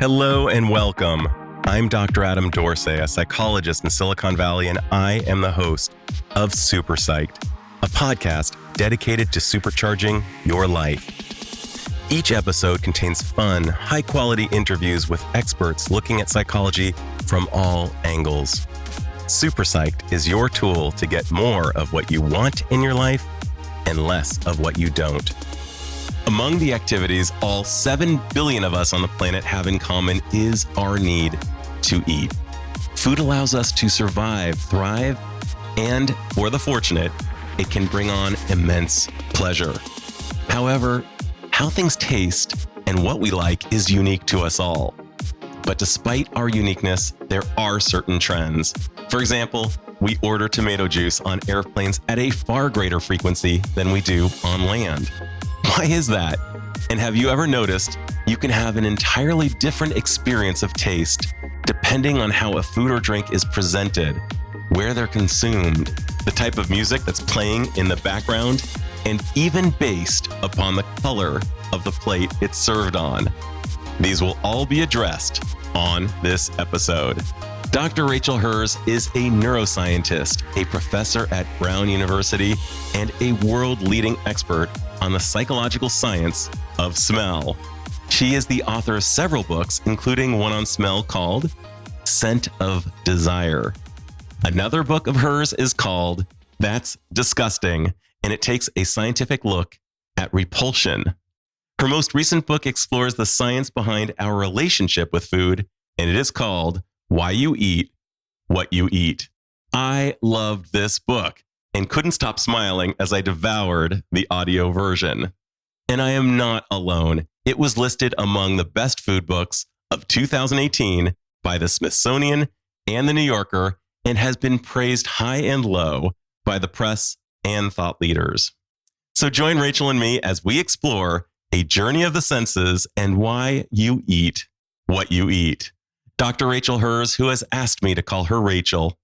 Hello and welcome. I'm Dr. Adam Dorsey, a psychologist in Silicon Valley, and I am the host of Super Psyched, a podcast dedicated to supercharging your life. Each episode contains fun, high-quality interviews with experts looking at psychology from all angles. Super Psyched is your tool to get more of what you want in your life and less of what you don't. Among the activities all 7 billion of us on the planet have in common is our need to eat. Food allows us to survive, thrive, and for the fortunate, it can bring on immense pleasure. However, how things taste and what we like is unique to us all. But despite our uniqueness, there are certain trends. For example, we order tomato juice on airplanes at a far greater frequency than we do on land. Why is that? And have you ever noticed you can have an entirely different experience of taste depending on how a food or drink is presented, where they're consumed, the type of music that's playing in the background, and even based upon the color of the plate it's served on? These will all be addressed on this episode. Dr. Rachel Herz is a neuroscientist, a professor at Brown University, and a world-leading expert on the psychological science of smell. She is the author of several books, including one on smell called Scent of Desire. Another book of hers is called That's Disgusting, and it takes a scientific look at repulsion. Her most recent book explores the science behind our relationship with food, and it is called Why You Eat What You Eat. I loved this book and couldn't stop smiling as I devoured the audio version. And I am not alone. It was listed among the best food books of 2018 by the Smithsonian and the New Yorker, and has been praised high and low by the press and thought leaders. So join Rachel and me as we explore a journey of the senses and why you eat what you eat. Dr. Rachel Herz, who has asked me to call her Rachel,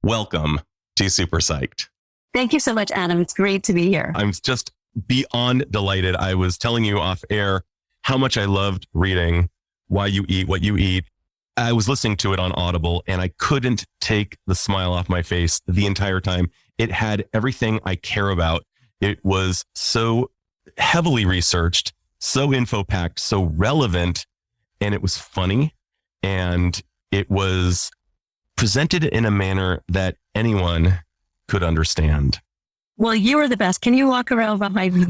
welcome to Super Psyched. Thank you so much, Adam. It's great to be here. I'm just beyond delighted. I was telling you off air how much I loved reading Why You Eat What You Eat. I was listening to it on Audible and I couldn't take the smile off my face the entire time. It had everything I care about. It was so heavily researched, so info-packed, so relevant, and it was funny. And it was presented in a manner that anyone could understand. Well, you are the best. Can you walk around behind me?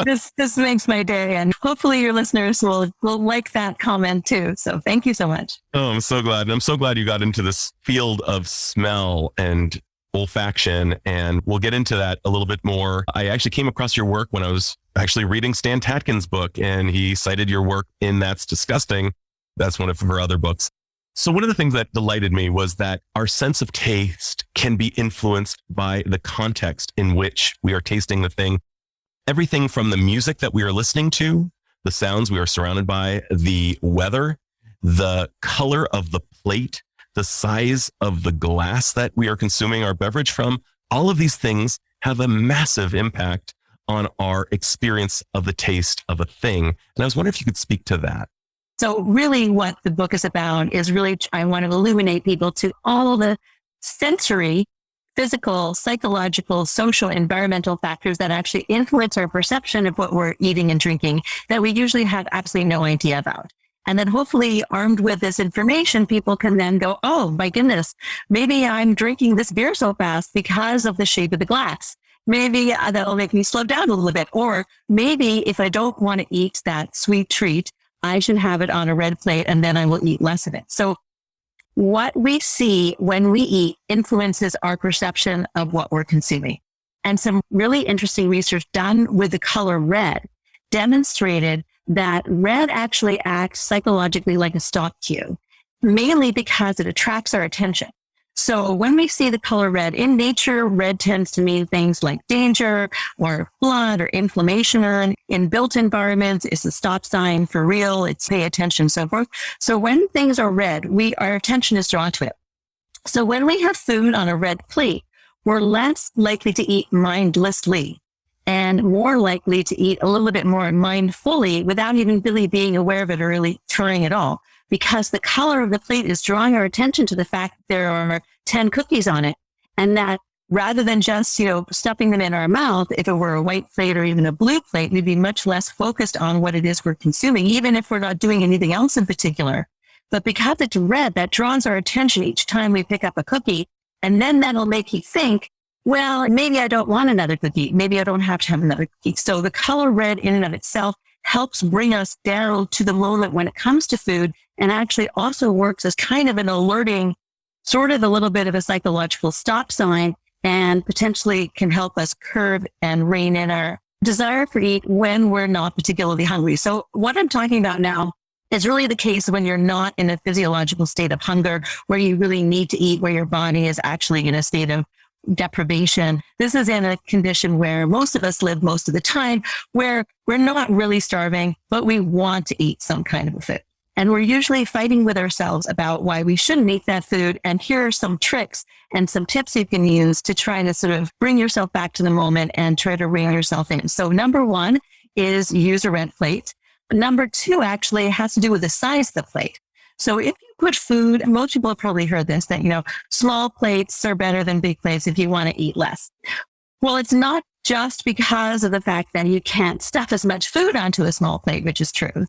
This makes my day. And hopefully your listeners will like that comment too. So thank you so much. Oh, I'm so glad. And I'm so glad you got into this field of smell and olfaction. And we'll get into that a little bit more. I actually came across your work when I was actually reading Stan Tatkin's book, and he cited your work in That's Disgusting. That's one of her other books. So one of the things that delighted me was that our sense of taste can be influenced by the context in which we are tasting the thing. Everything from the music that we are listening to, the sounds we are surrounded by, the weather, the color of the plate, the size of the glass that we are consuming our beverage from, all of these things have a massive impact on our experience of the taste of a thing. And I was wondering if you could speak to that. So really what the book is about is really, I want to illuminate people to all the sensory, physical, psychological, social, environmental factors that actually influence our perception of what we're eating and drinking that we usually have absolutely no idea about. And then hopefully armed with this information, people can then go, oh my goodness, maybe I'm drinking this beer so fast because of the shape of the glass. Maybe that'll make me slow down a little bit. Or maybe if I don't want to eat that sweet treat, I should have it on a red plate and then I will eat less of it. So what we see when we eat influences our perception of what we're consuming. And some really interesting research done with the color red demonstrated that red actually acts psychologically like a stop cue, mainly because it attracts our attention. So when we see the color red in nature, red tends to mean things like danger or blood or inflammation. Or in built environments, it's a stop sign for real. It's pay attention, so forth. So when things are red, our attention is drawn to it. So when we have food on a red plate, we're less likely to eat mindlessly. and more likely to eat a little bit more mindfully without even really being aware of it or really trying at all. Because the color of the plate is drawing our attention to the fact that there are 10 cookies on it. And that rather than just, stuffing them in our mouth, if it were a white plate or even a blue plate, we'd be much less focused on what it is we're consuming, even if we're not doing anything else in particular. But because it's red, that draws our attention each time we pick up a cookie. And then that'll make you think, well, maybe I don't want another cookie. Maybe I don't have to have another cookie. So the color red in and of itself helps bring us down to the moment when it comes to food, and actually also works as kind of an alerting, sort of a little bit of a psychological stop sign, and potentially can help us curb and rein in our desire for eat when we're not particularly hungry. So what I'm talking about now is really the case when you're not in a physiological state of hunger, where you really need to eat, where your body is actually in a state of deprivation. This is in a condition where most of us live most of the time, where we're not really starving, but we want to eat some kind of a food. And we're usually fighting with ourselves about why we shouldn't eat that food. And here are some tricks and some tips you can use to try to sort of bring yourself back to the moment and try to rein yourself in. So number one is use a red plate. Number two actually has to do with the size of the plate. So if you put food, most people have probably heard this, that, small plates are better than big plates if you want to eat less. Well, it's not just because of the fact that you can't stuff as much food onto a small plate, which is true.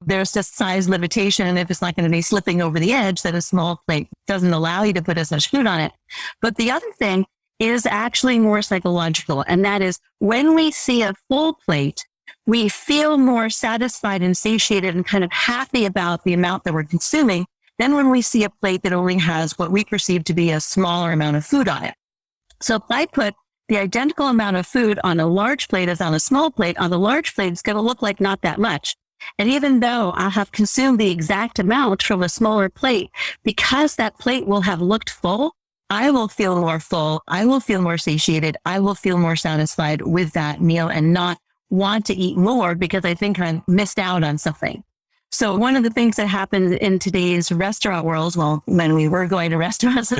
There's just size limitation. And if it's not going to be slipping over the edge, that a small plate doesn't allow you to put as much food on it. But the other thing is actually more psychological. And that is when we see a full plate, we feel more satisfied and satiated and kind of happy about the amount that we're consuming than when we see a plate that only has what we perceive to be a smaller amount of food on it. So if I put the identical amount of food on a large plate as on a small plate, on the large plate, it's going to look like not that much. And even though I'll have consumed the exact amount from a smaller plate, because that plate will have looked full, I will feel more full. I will feel more satiated. I will feel more satisfied with that meal and not want to eat more because I think I missed out on something. So one of the things that happens in today's restaurant world, well, when we were going to restaurants,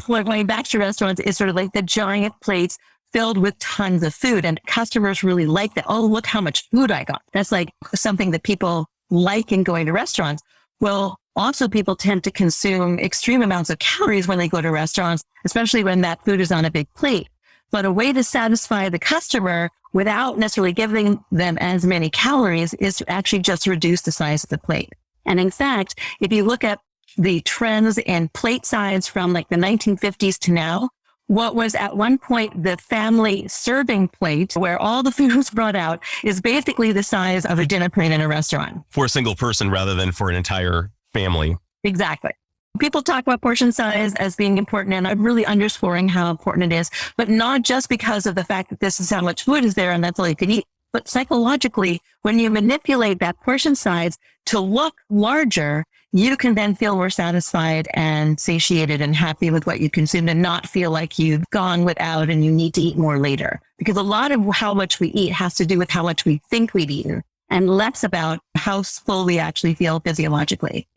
we're going back to restaurants, is sort of like the giant plates filled with tons of food. And customers really like that. Oh, look how much food I got. That's like something that people like in going to restaurants. Well, also people tend to consume extreme amounts of calories when they go to restaurants, especially when that food is on a big plate. But a way to satisfy the customer without necessarily giving them as many calories is to actually just reduce the size of the plate. And in fact, if you look at the trends in plate size from like the 1950s to now, what was at one point the family serving plate where all the food was brought out is basically the size of a dinner plate in a restaurant. For a single person rather than for an entire family. Exactly. People talk about portion size as being important, and I'm really underscoring how important it is, but not just because of the fact that this is how much food is there and that's all you can eat, but psychologically, when you manipulate that portion size to look larger, you can then feel more satisfied and satiated and happy with what you consumed and not feel like you've gone without and you need to eat more later. Because a lot of how much we eat has to do with how much we think we've eaten and less about how full we actually feel physiologically.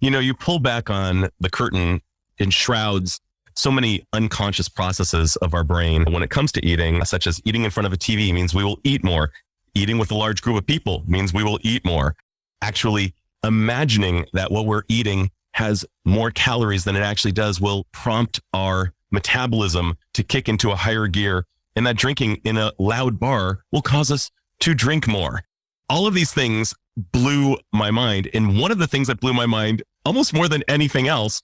You pull back on the curtain and shrouds so many unconscious processes of our brain when it comes to eating, such as eating in front of a TV means we will eat more. Eating with a large group of people means we will eat more. Actually, imagining that what we're eating has more calories than it actually does will prompt our metabolism to kick into a higher gear. And that drinking in a loud bar will cause us to drink more. All of these things blew my mind. And one of the things that blew my mind almost more than anything else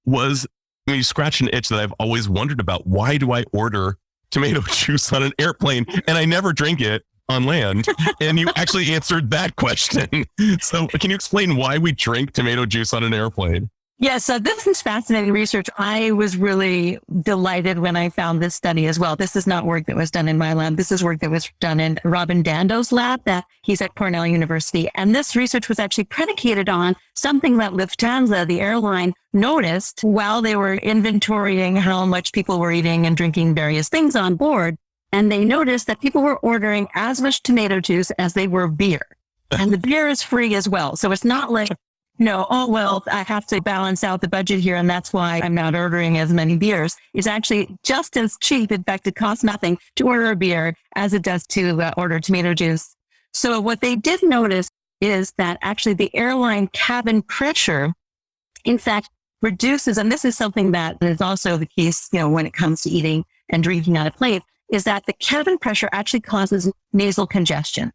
was you scratch an itch that I've always wondered about. Why do I order tomato juice on an airplane and I never drink it on land? And you actually answered that question. So can you explain why we drink tomato juice on an airplane? Yes, so this is fascinating research. I was really delighted when I found this study as well. This is not work that was done in my lab. This is work that was done in Robin Dando's lab. He's at Cornell University. And this research was actually predicated on something that Lufthansa, the airline, noticed while they were inventorying how much people were eating and drinking various things on board. And they noticed that people were ordering as much tomato juice as they were beer. And the beer is free as well. So it's not like No, oh, well, I have to balance out the budget here, and that's why I'm not ordering as many beers. It's actually just as cheap. In fact, it costs nothing to order a beer as it does to order tomato juice. So what they did notice is that actually the airline cabin pressure, in fact, reduces, and this is something that is also the case, when it comes to eating and drinking on a plane, is that the cabin pressure actually causes nasal congestion.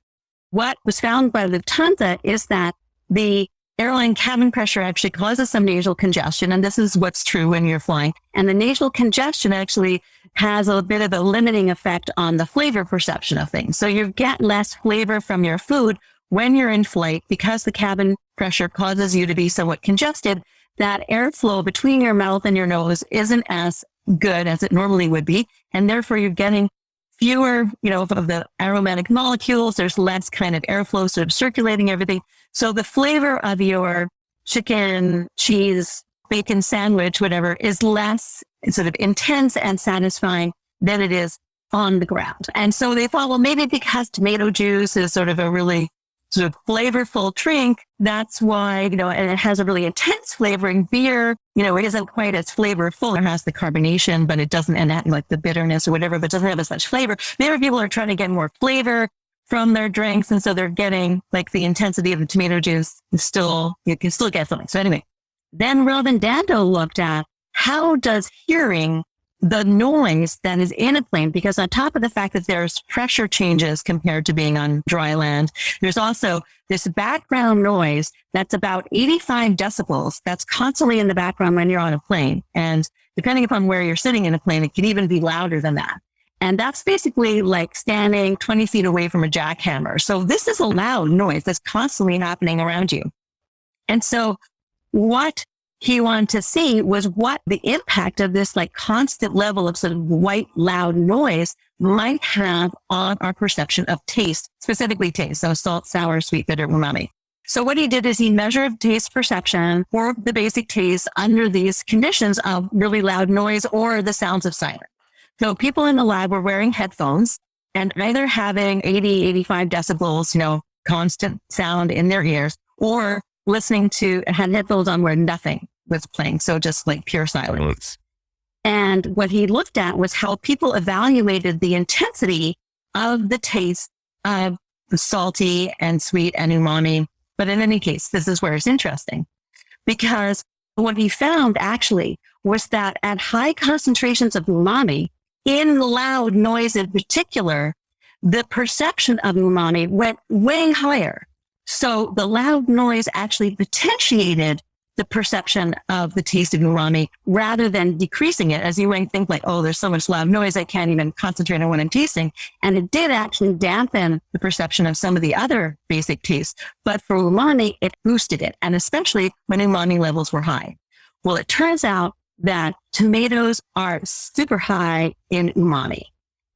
What was found by Lufthansa is that the airline cabin pressure actually causes some nasal congestion, and this is what's true when you're flying. And the nasal congestion actually has a bit of a limiting effect on the flavor perception of things. So you get less flavor from your food when you're in flight because the cabin pressure causes you to be somewhat congested. That airflow between your mouth and your nose isn't as good as it normally would be, and therefore you're getting fewer, of the aromatic molecules. There's less kind of airflow sort of circulating everything. So the flavor of your chicken, cheese, bacon sandwich, whatever, is less sort of intense and satisfying than it is on the ground. And so they thought, well, maybe because tomato juice is sort of a really sort of flavorful drink, that's why, and it has a really intense flavoring. Beer, it isn't quite as flavorful. It has the carbonation, but it doesn't, and that, like the bitterness or whatever, but it doesn't have as much flavor. Maybe people are trying to get more flavor from their drinks, and so they're getting like the intensity of the tomato juice is you can still get something. So anyway, then Robin Dando looked at how does hearing the noise that is in a plane, because on top of the fact that there's pressure changes compared to being on dry land, there's also this background noise that's about 85 decibels that's constantly in the background when you're on a plane. And depending upon where you're sitting in a plane, it can even be louder than that. And that's basically like standing 20 feet away from a jackhammer. So this is a loud noise that's constantly happening around you. And so what he wanted to see was what the impact of this like constant level of sort of white, loud noise might have on our perception of taste, specifically taste. So salt, sour, sweet, bitter, umami. So what he did is he measured taste perception for the basic taste under these conditions of really loud noise or the sounds of silence. So people in the lab were wearing headphones and either having 80, 85 decibels, constant sound in their ears, or listening to, had headphones on where nothing was playing. So just like pure silence. And what he looked at was how people evaluated the intensity of the taste of the salty and sweet and umami. But in any case, this is where it's interesting, because what he found actually was that at high concentrations of umami, in loud noise in particular, the perception of umami went way higher. So the loud noise actually potentiated the perception of the taste of umami rather than decreasing it, as you might think like, oh, there's so much loud noise, I can't even concentrate on what I'm tasting. And it did actually dampen the perception of some of the other basic tastes. But for umami, it boosted it, and especially when umami levels were high. Well, it turns out that tomatoes are super high in umami.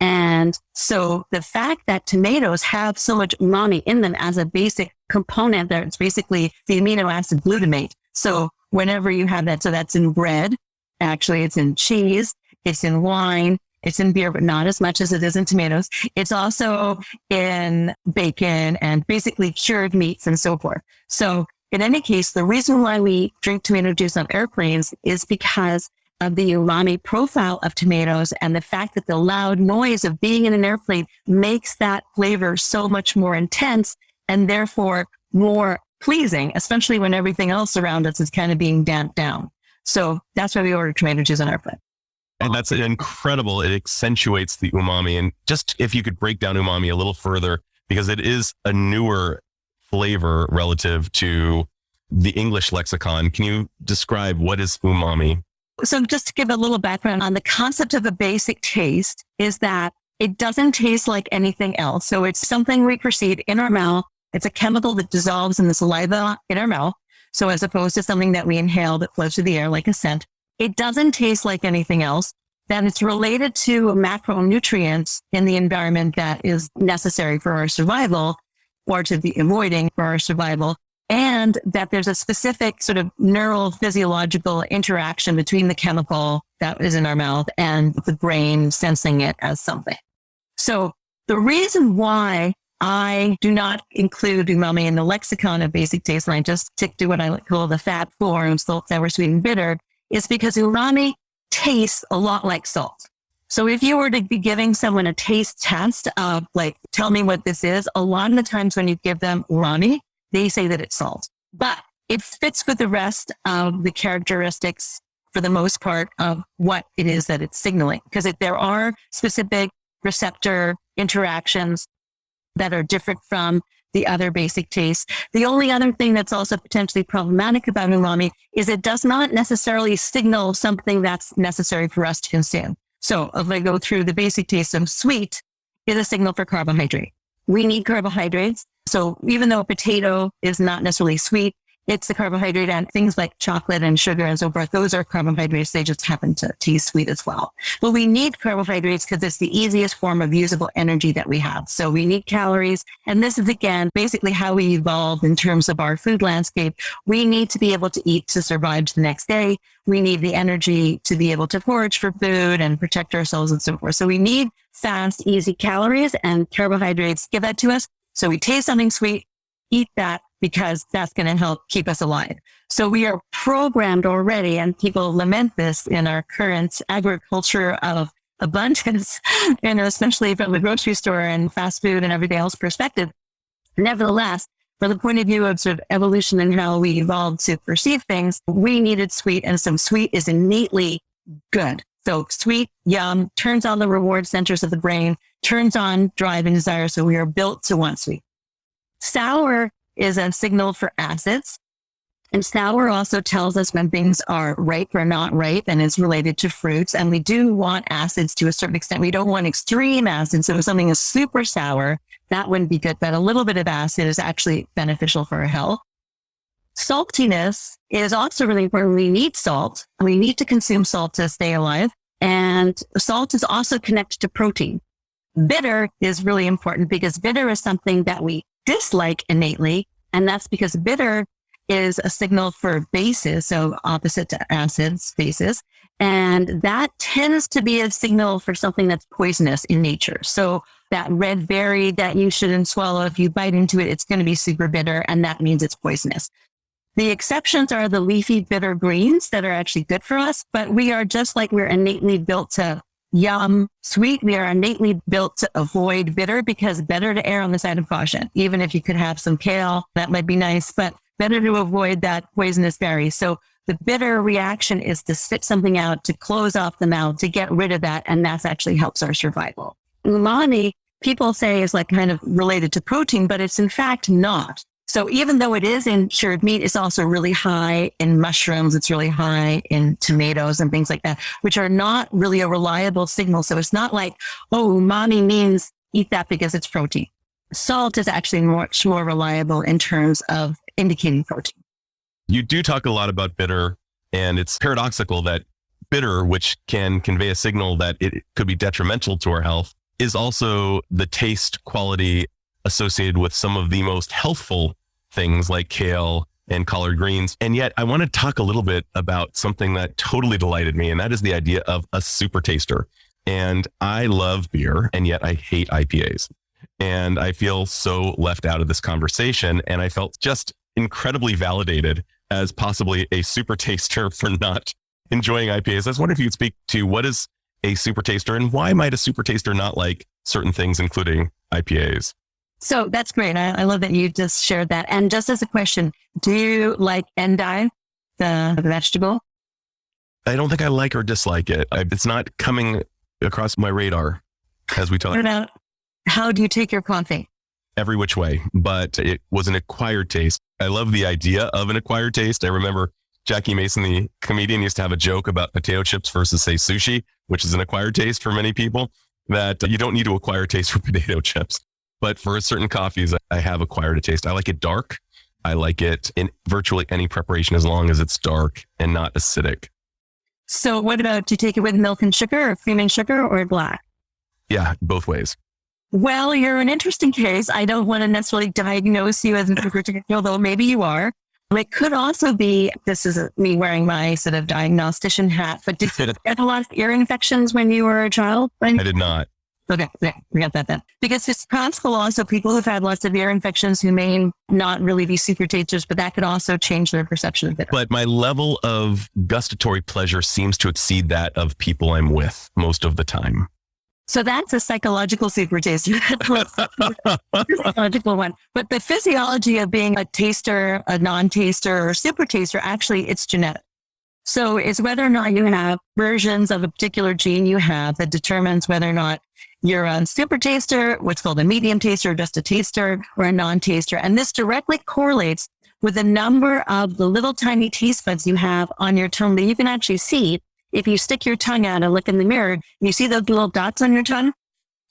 And so the fact that tomatoes have so much umami in them as a basic component, that it's basically the amino acid glutamate. So whenever you have that, so that's in bread, actually it's in cheese, it's in wine, it's in beer, but not as much as it is in tomatoes. It's also in bacon and basically cured meats and so forth. So in any case, the reason why we drink tomato juice on airplanes is because of the umami profile of tomatoes and the fact that the loud noise of being in an airplane makes that flavor so much more intense and therefore more pleasing, especially when everything else around us is kind of being damped down. So that's why we order tomato juice on our plane. And that's incredible. It accentuates the umami. And just if you could break down umami a little further, because it is a newer flavor relative to the English lexicon. Can you describe what is umami? So just to give a little background on the concept of a basic taste is that it doesn't taste like anything else. So it's something we perceive in our mouth. It's a chemical that dissolves in the saliva in our mouth. So as opposed to something that we inhale that floats through the air like a scent, it doesn't taste like anything else. That it's related to macronutrients in the environment that is necessary for our survival or to be avoiding for our survival. And that there's a specific sort of neural physiological interaction between the chemical that is in our mouth and the brain sensing it as something. So the reason why I do not include umami in the lexicon of basic taste, and I just stick to what I call the fat forms, salt, sour, sweet, and bitter, is because umami tastes a lot like salt. So if you were to be giving someone a taste test of like, tell me what this is, a lot of the times when you give them umami, they say that it's salt. But it fits with the rest of the characteristics, for the most part, of what it is that it's signaling. Because there are specific receptor interactions that are different from the other basic tastes. The only other thing that's also potentially problematic about umami is it does not necessarily signal something that's necessary for us to consume. So if I go through the basic taste of sweet, is a signal for carbohydrate. We need carbohydrates. So even though a potato is not necessarily sweet, it's the carbohydrate, and things like chocolate and sugar and so forth. Those are carbohydrates. They just happen to taste sweet as well. But we need carbohydrates because it's the easiest form of usable energy that we have. So we need calories. And this is, again, basically how we evolved in terms of our food landscape. We need to be able to eat to survive the next day. We need the energy to be able to forage for food and protect ourselves and so forth. So we need fast, easy calories, and carbohydrates give that to us. So we taste something sweet, eat that, because that's going to help keep us alive. So we are programmed already, and people lament this in our current agriculture of abundance, and especially from the grocery store and fast food and everything else perspective. Nevertheless, from the point of view of sort of evolution and how we evolved to perceive things, we needed sweet, and so sweet is innately good. So sweet, yum, turns on the reward centers of the brain, turns on drive and desire, so we are built to want sweet. Sour is a signal for acids. And sour also tells us when things are ripe or not ripe, and is related to fruits. And we do want acids to a certain extent. We don't want extreme acids. So if something is super sour, that wouldn't be good. But a little bit of acid is actually beneficial for our health. Saltiness is also really important. We need salt. We need to consume salt to stay alive. And salt is also connected to protein. Bitter is really important because bitter is something that we dislike innately. And that's because bitter is a signal for bases, so opposite to acids, bases. And that tends to be a signal for something that's poisonous in nature. So that red berry that you shouldn't swallow, if you bite into it, it's going to be super bitter, and that means it's poisonous. The exceptions are the leafy bitter greens that are actually good for us, but we are just like we're innately built to yum, sweet. We are innately built to avoid bitter because better to err on the side of caution. Even if you could have some kale, that might be nice, but better to avoid that poisonous berry. So the bitter reaction is to spit something out, to close off the mouth, to get rid of that. And that actually helps our survival. Umami, people say, is like kind of related to protein, but it's in fact not. So even though it is in cured meat, it's also really high in mushrooms. It's really high in tomatoes and things like that, which are not really a reliable signal. So it's not like, oh, umami means eat that because it's protein. Salt is actually much more reliable in terms of indicating protein. You do talk a lot about bitter, and it's paradoxical that bitter, which can convey a signal that it could be detrimental to our health, is also the taste quality associated with some of the most healthful things like kale and collard greens. And yet I want to talk a little bit about something that totally delighted me, and that is the idea of a super taster. And I love beer, and yet I hate IPAs. And I feel so left out of this conversation. And I felt just incredibly validated as possibly a super taster for not enjoying IPAs. I was wondering if you could speak to what is a super taster and why might a super taster not like certain things, including IPAs? So that's great. I love that you just shared that. And just as a question, do you like endive, the vegetable? I don't think I like or dislike it. It's not coming across my radar as we talk. What about, how do you take your coffee? Every which way, but it was an acquired taste. I love the idea of an acquired taste. I remember Jackie Mason, the comedian, used to have a joke about potato chips versus, say, sushi, which is an acquired taste for many people, that you don't need to acquire taste for potato chips. But for certain coffees, I have acquired a taste. I like it dark. I like it in virtually any preparation as long as it's dark and not acidic. So what about, do you take it with milk and sugar or cream and sugar or black? Yeah, both ways. Well, you're an interesting case. I don't want to necessarily diagnose you as an allergic, although maybe you are. It could also be, this is me wearing my sort of diagnostician hat, but did you get a lot of ear infections when you were a child? I did not. Okay, forget that then. Because it's possible also people who've had lots of ear infections who may not really be super tasters, but that could also change their perception of bitter. But my level of gustatory pleasure seems to exceed that of people I'm with most of the time. So that's a psychological super taster. Psychological one. But the physiology of being a taster, a non-taster, or super taster, actually, it's genetic. So it's whether or not you have versions of a particular gene you have that determines whether or not you're a super taster, what's called a medium taster, or just a taster, or a non-taster. And this directly correlates with the number of the little tiny taste buds you have on your tongue that you can actually see. If you stick your tongue out and look in the mirror, and you see those little dots on your tongue,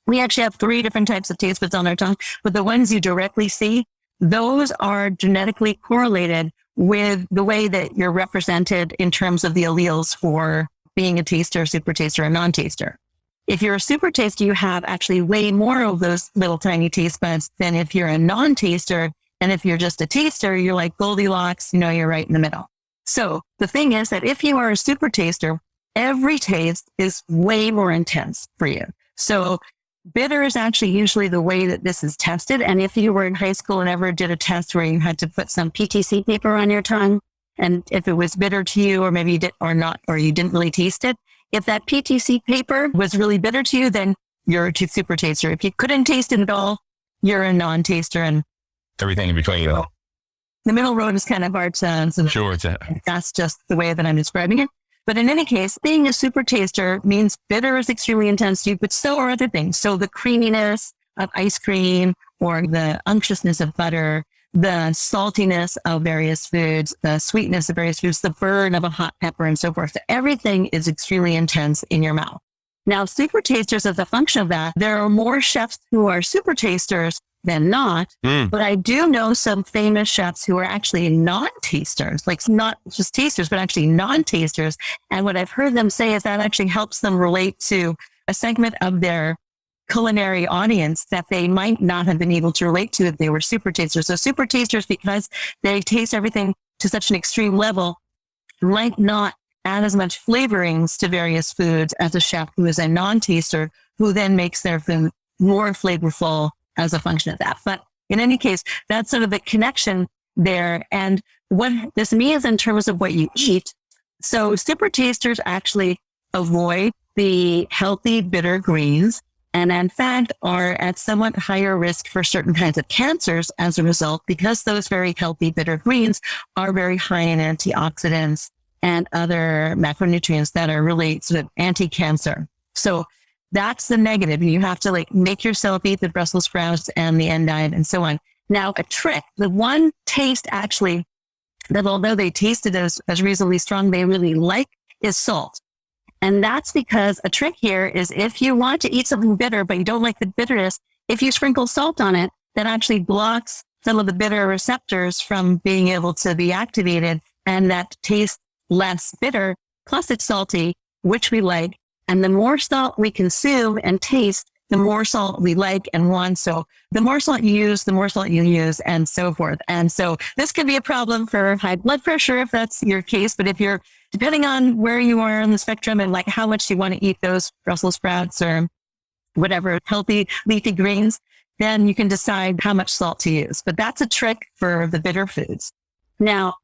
we actually have 3 different types of taste buds on our tongue, but the ones you directly see, those are genetically correlated with the way that you're represented in terms of the alleles for being a taster, super taster, or non-taster. If you're a super taster, you have actually way more of those little tiny taste buds than if you're a non-taster. And if you're just a taster, you're like Goldilocks, you're right in the middle. So the thing is that if you are a super taster, every taste is way more intense for you. So bitter is actually usually the way that this is tested. And if you were in high school and ever did a test where you had to put some PTC paper on your tongue, and if it was bitter to you, or maybe you did or not, or you didn't really taste it, if that PTC paper was really bitter to you, then you're a super taster. If you couldn't taste it at all, you're a non-taster. And everything in between. The middle road is kind of hard to. Sure, that's just the way that I'm describing it. But in any case, being a super taster means bitter is extremely intense to you, but so are other things. So the creaminess of ice cream, or the unctuousness of butter, the saltiness of various foods, the sweetness of various foods, the burn of a hot pepper, and so forth. So everything is extremely intense in your mouth. Now, super tasters, as a function of that, there are more chefs who are super tasters than not. But I do know some famous chefs who are actually non-tasters, like not just tasters, but actually non-tasters. And what I've heard them say is that actually helps them relate to a segment of their culinary audience that they might not have been able to relate to if they were super tasters. So super tasters, because they taste everything to such an extreme level, might not add as much flavorings to various foods as a chef who is a non-taster, who then makes their food more flavorful as a function of that. But in any case, that's sort of the connection there. And what this means in terms of what you eat. So super tasters actually avoid the healthy bitter greens, and in fact are at somewhat higher risk for certain kinds of cancers as a result, because those very healthy bitter greens are very high in antioxidants and other macronutrients that are really sort of anti-cancer. So that's the negative. You have to make yourself eat the Brussels sprouts and the endive and so on. Now, a trick, the one taste actually that although they tasted as reasonably strong, they really like is salt. And that's because a trick here is if you want to eat something bitter, but you don't like the bitterness, if you sprinkle salt on it, that actually blocks some of the bitter receptors from being able to be activated, and that tastes less bitter. Plus it's salty, which we like. And the more salt we consume and taste, the more salt we like and want. So the more salt you use, the more salt you use, and so forth. And so this could be a problem for high blood pressure if that's your case. But if you're, depending on where you are on the spectrum and how much you want to eat those Brussels sprouts or whatever healthy leafy greens, then you can decide how much salt to use. But that's a trick for the bitter foods. Now,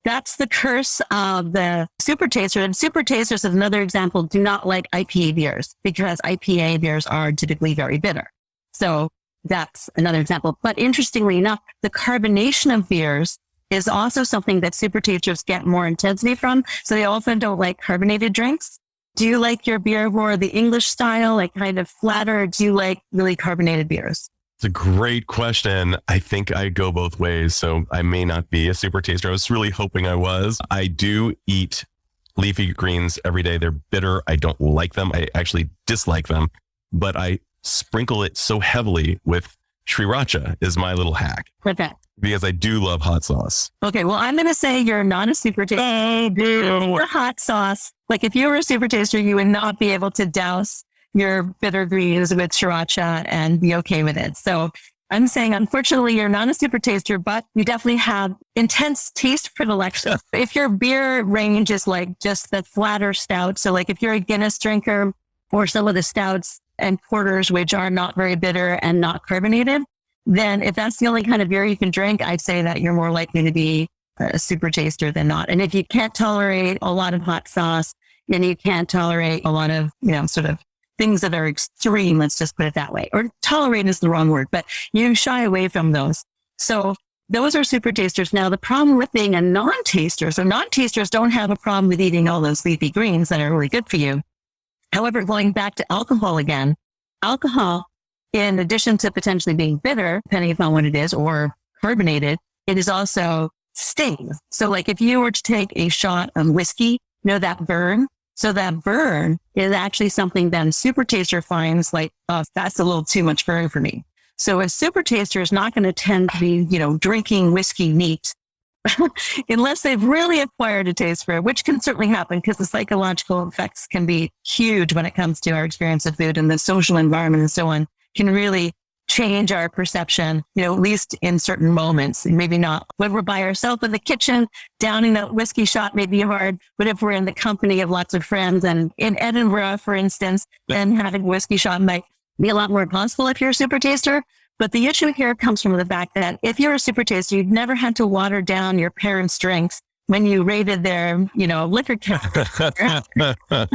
that's the curse of the super taster. And super tasters, as another example, do not like IPA beers because IPA beers are typically very bitter. So that's another example. But interestingly enough, the carbonation of beers is also something that super tasters get more intensity from. So they often don't like carbonated drinks. Do you like your beer more the English style, kind of flatter, or do you like really carbonated beers? It's a great question. I think I go both ways. So I may not be a super taster. I was really hoping I was. I do eat leafy greens every day. They're bitter. I don't like them. I actually dislike them, but I sprinkle it so heavily with sriracha is my little hack. Okay. Because I do love hot sauce. Okay. Well, I'm going to say you're not a super taster. For hot sauce, if you were a super taster, you would not be able to douse your bitter greens with sriracha and be okay with it. So I'm saying, unfortunately, you're not a super taster, but you definitely have intense taste predilection. If your beer range is just the flatter stout, so if you're a Guinness drinker or some of the stouts, and porters, which are not very bitter and not carbonated, then if that's the only kind of beer you can drink, I'd say that you're more likely to be a super taster than not. And if you can't tolerate a lot of hot sauce, then you can't tolerate a lot of, sort of things that are extreme, let's just put it that way. Or tolerate is the wrong word, but you shy away from those. So those are super tasters. Now, the problem with being a non-taster, so non-tasters don't have a problem with eating all those leafy greens that are really good for you. However, going back to alcohol again, alcohol, in addition to potentially being bitter, depending upon what it is, or carbonated, it is also sting. So like if you were to take a shot of whiskey, that burn. So that burn is actually something that a super taster finds like, oh, that's a little too much burn for me. So a super taster is not going to tend to be, drinking whiskey neat unless they've really acquired a taste for it, which can certainly happen because the psychological effects can be huge when it comes to our experience of food, and the social environment and so on can really change our perception, at least in certain moments. And maybe not when we're by ourselves in the kitchen, downing that whiskey shot may be hard, but if we're in the company of lots of friends, and in Edinburgh, for instance, then having a whiskey shot might be a lot more possible if you're a super taster. But the issue here comes from the fact that if you're a super taster, you've never had to water down your parents' drinks when you rated their, liquor cabinet.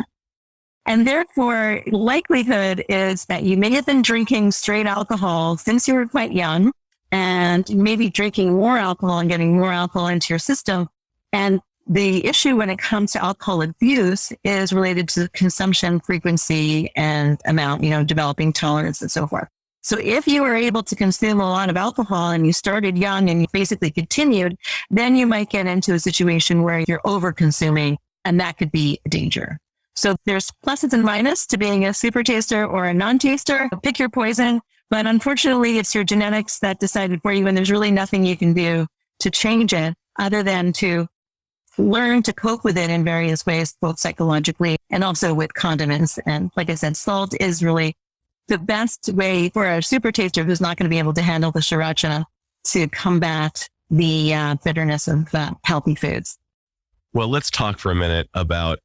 And therefore, likelihood is that you may have been drinking straight alcohol since you were quite young, and maybe drinking more alcohol and getting more alcohol into your system. And the issue when it comes to alcohol abuse is related to consumption frequency and amount, developing tolerance and so forth. So if you were able to consume a lot of alcohol and you started young and you basically continued, then you might get into a situation where you're over consuming, and that could be a danger. So there's pluses and minuses to being a super taster or a non-taster. Pick your poison. But unfortunately, it's your genetics that decided for you, and there's really nothing you can do to change it other than to learn to cope with it in various ways, both psychologically and also with condiments. And like I said, salt is really the best way for a super taster who's not going to be able to handle the sriracha to combat the bitterness of healthy foods. Well, let's talk for a minute about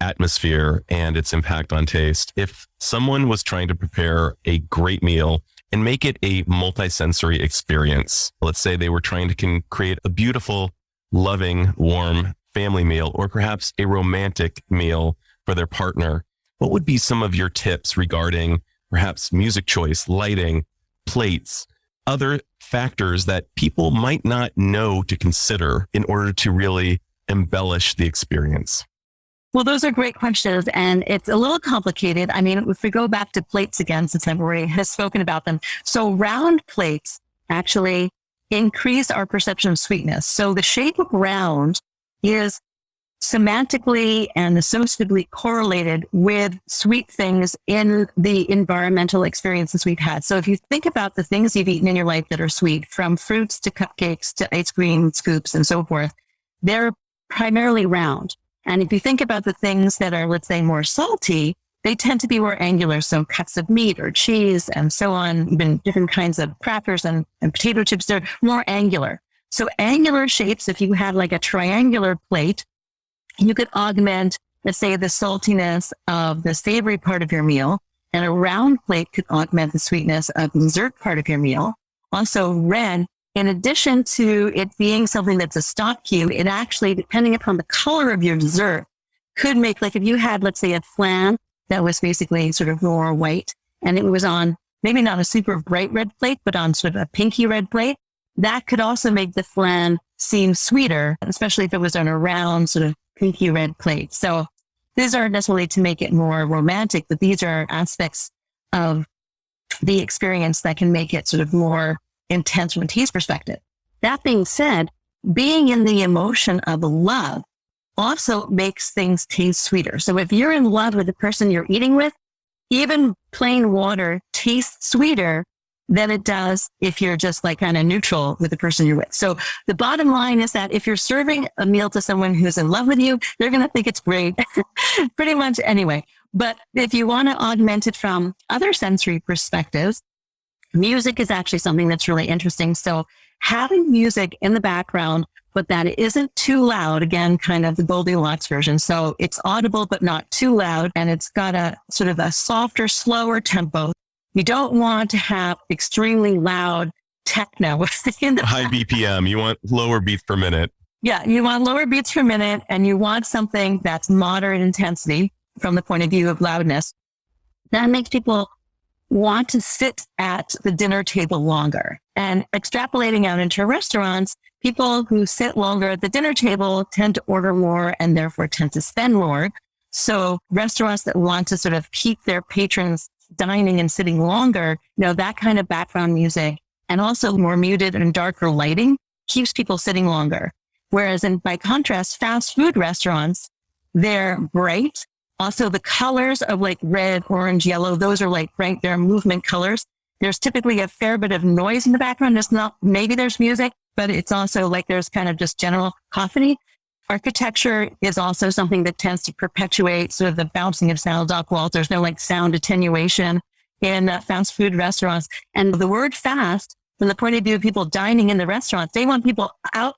atmosphere and its impact on taste. If someone was trying to prepare a great meal and make it a multisensory experience, let's say they were trying to create a beautiful, loving, warm family meal, or perhaps a romantic meal for their partner, what would be some of your tips regarding perhaps music choice, lighting, plates, other factors that people might not know to consider in order to really embellish the experience? Well, those are great questions, and it's a little complicated. I mean, if we go back to plates again, since I've already spoken about them. So round plates actually increase our perception of sweetness. So the shape of round is semantically and associatively correlated with sweet things in the environmental experiences we've had. So if you think about the things you've eaten in your life that are sweet, from fruits to cupcakes to ice cream scoops and so forth, they're primarily round. And if you think about the things that are, let's say, more salty, they tend to be more angular. So cuts of meat or cheese and so on, even different kinds of crackers and potato chips, they're more angular. So angular shapes, if you had like a triangular plate, you could augment, let's say, the saltiness of the savory part of your meal, and a round plate could augment the sweetness of the dessert part of your meal. Also, red, in addition to it being something that's a stop cue, it actually, depending upon the color of your dessert, could make, like if you had, let's say, a flan that was basically sort of more white, and it was on maybe not a super bright red plate, but on sort of a pinky red plate, that could also make the flan seem sweeter, especially if it was on a round sort of pinky red plate. So these aren't necessarily to make it more romantic, but these are aspects of the experience that can make it sort of more intense from a taste perspective. That being said, being in the emotion of love also makes things taste sweeter. So if you're in love with the person you're eating with, even plain water tastes sweeter than it does if you're just like kind of neutral with the person you're with. So the bottom line is that if you're serving a meal to someone who's in love with you, they're going to think it's great pretty much anyway. But if you want to augment it from other sensory perspectives, music is actually something that's really interesting. So having music in the background but that it isn't too loud. Again, kind of the Goldilocks version. So it's audible, but not too loud. And it's got a sort of a softer, slower tempo. You don't want to have extremely loud techno in the high BPM. You want lower beats per minute. Yeah, you want lower beats per minute, and you want something that's moderate intensity from the point of view of loudness. That makes people want to sit at the dinner table longer. And extrapolating out into restaurants, people who sit longer at the dinner table tend to order more and therefore tend to spend more. So restaurants that want to sort of keep their patrons dining and sitting longer, that kind of background music and also more muted and darker lighting keeps people sitting longer. Whereas by contrast, fast food restaurants, they're bright. Also, the colors of like red, orange, yellow, those are like bright, they're movement colors. There's typically a fair bit of noise in the background. Maybe there's music, but it's also like there's kind of just general cacophony. Architecture is also something that tends to perpetuate sort of the bouncing of sounds off walls. There's no like sound attenuation in fast food restaurants. And the word fast, from the point of view of people dining in the restaurants, they want people out.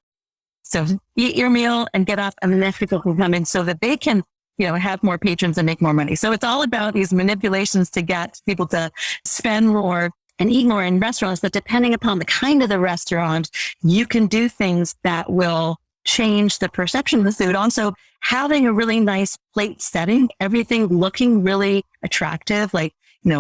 So eat your meal and get up, and then people can come in so that they can, have more patrons and make more money. So it's all about these manipulations to get people to spend more and eat more in restaurants. But depending upon the kind of the restaurant, you can do things that will change the perception of the food. Also, having a really nice plate setting, everything looking really attractive, like,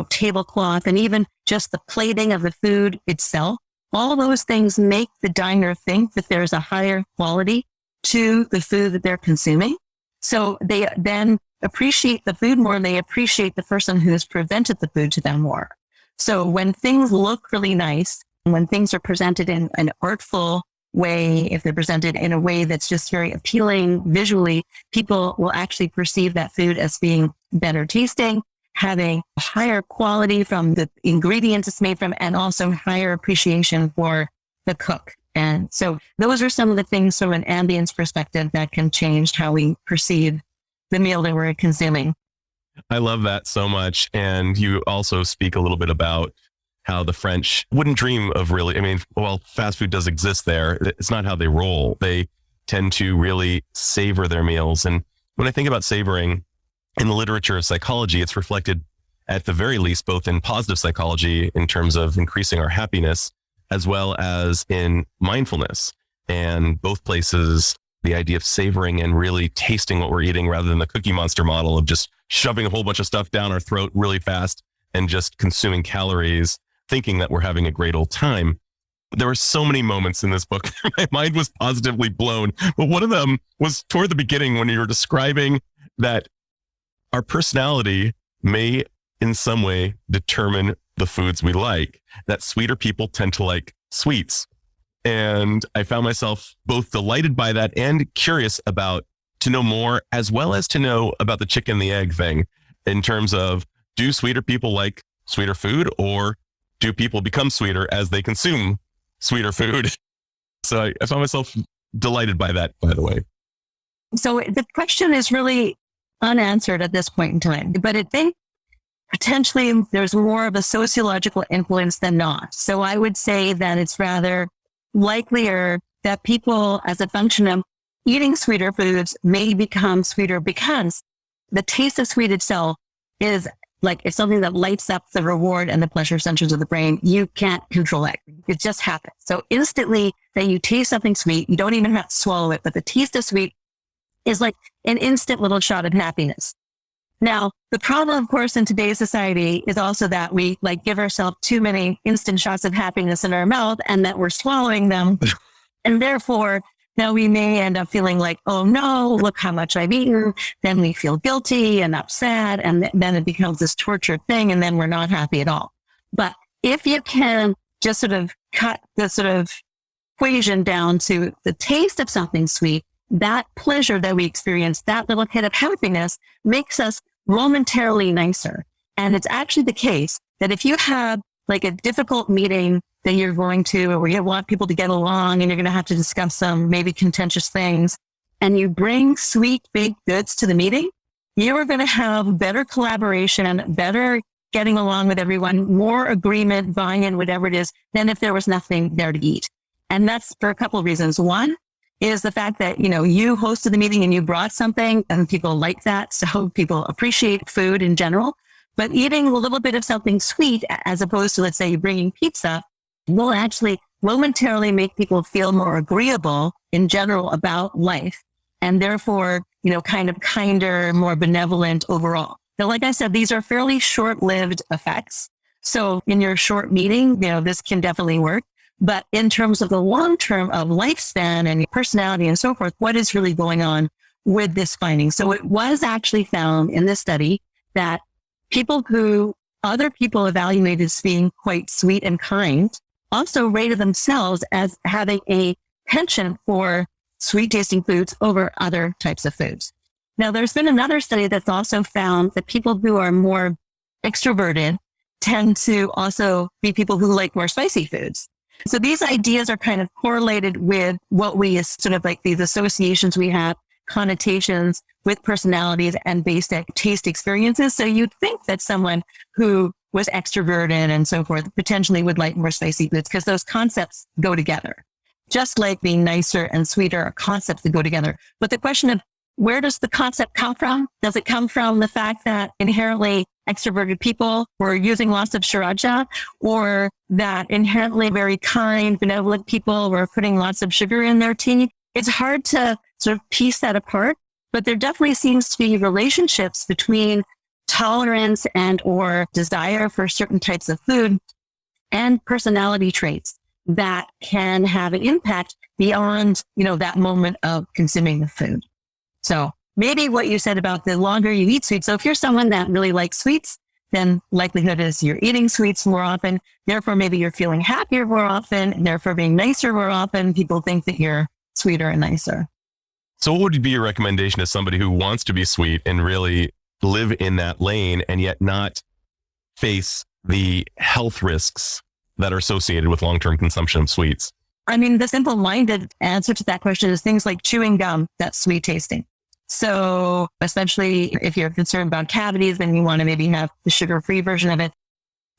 tablecloth, and even just the plating of the food itself. All those things make the diner think that there's a higher quality to the food that they're consuming. So they then appreciate the food more, and they appreciate the person who has presented the food to them more. So when things look really nice, when things are presented in an artful way, if they're presented in a way that's just very appealing visually, people will actually perceive that food as being better tasting, having higher quality from the ingredients it's made from, and also higher appreciation for the cook. And so those are some of the things from an ambience perspective that can change how we perceive the meal that we're consuming. I love that so much. And you also speak a little bit about how the French wouldn't dream of fast food does exist there. It's not how they roll. They tend to really savor their meals. And when I think about savoring in the literature of psychology, it's reflected at the very least, both in positive psychology in terms of increasing our happiness, as well as in mindfulness. And both places, the idea of savoring and really tasting what we're eating rather than the Cookie Monster model of just shoving a whole bunch of stuff down our throat really fast and just consuming calories, thinking that we're having a great old time. There were so many moments in this book. My mind was positively blown. But one of them was toward the beginning when you were describing that our personality may in some way determine the foods we like, that sweeter people tend to like sweets. And I found myself both delighted by that and curious to know more, as well as to know about the chicken and the egg thing in terms of, do sweeter people like sweeter food, or do people become sweeter as they consume sweeter food? So I found myself delighted by that, by the way. So the question is really unanswered at this point in time, but I think potentially there's more of a sociological influence than not. So I would say that it's rather likelier that people, as a function of eating sweeter foods, may become sweeter because the taste of sweet itself is like, it's something that lights up the reward and the pleasure centers of the brain. You can't control it. It just happens. So instantly that you taste something sweet, you don't even have to swallow it, but the taste of sweet is like an instant little shot of happiness. Now, the problem, of course, in today's society is also that we give ourselves too many instant shots of happiness in our mouth, and that we're swallowing them. And therefore, now we may end up feeling like, oh no, look how much I've eaten. Then we feel guilty and upset, and then it becomes this tortured thing, and then we're not happy at all. But if you can just sort of cut the sort of equation down to the taste of something sweet, that pleasure that we experience, that little hit of happiness, makes us momentarily nicer. And it's actually the case that if you have a difficult meeting that you're going to, or you want people to get along and you're going to have to discuss some maybe contentious things, and you bring sweet baked goods to the meeting, you are going to have better collaboration, better getting along with everyone, more agreement, buy-in, whatever it is, than if there was nothing there to eat. And that's for a couple of reasons. One, is the fact that, you hosted the meeting and you brought something and people like that. So people appreciate food in general, but eating a little bit of something sweet as opposed to, let's say, bringing pizza will actually momentarily make people feel more agreeable in general about life. And therefore, kind of kinder, more benevolent overall. Now, like I said, these are fairly short-lived effects. So in your short meeting, this can definitely work. But in terms of the long term of lifespan and personality and so forth, what is really going on with this finding? So it was actually found in this study that people who other people evaluated as being quite sweet and kind also rated themselves as having a penchant for sweet tasting foods over other types of foods. Now, there's been another study that's also found that people who are more extroverted tend to also be people who like more spicy foods. So these ideas are kind of correlated with what we sort of like these associations we have, connotations with personalities and basic taste experiences. So you'd think that someone who was extroverted and so forth potentially would like more spicy foods because those concepts go together. Just like being nicer and sweeter are concepts that go together. But the question of where does the concept come from? Does it come from the fact that inherently extroverted people were using lots of sriracha, or that inherently very kind, benevolent people were putting lots of sugar in their tea? It's hard to sort of piece that apart, but there definitely seems to be relationships between tolerance and or desire for certain types of food and personality traits that can have an impact beyond, that moment of consuming the food. So maybe what you said about the longer you eat sweets. So if you're someone that really likes sweets, then likelihood is you're eating sweets more often. Therefore, maybe you're feeling happier more often, and therefore being nicer more often. People think that you're sweeter and nicer. So what would be your recommendation to somebody who wants to be sweet and really live in that lane and yet not face the health risks that are associated with long-term consumption of sweets? I mean, the simple-minded answer to that question is things like chewing gum that's sweet tasting. So especially if you're concerned about cavities, then you want to maybe have the sugar-free version of it.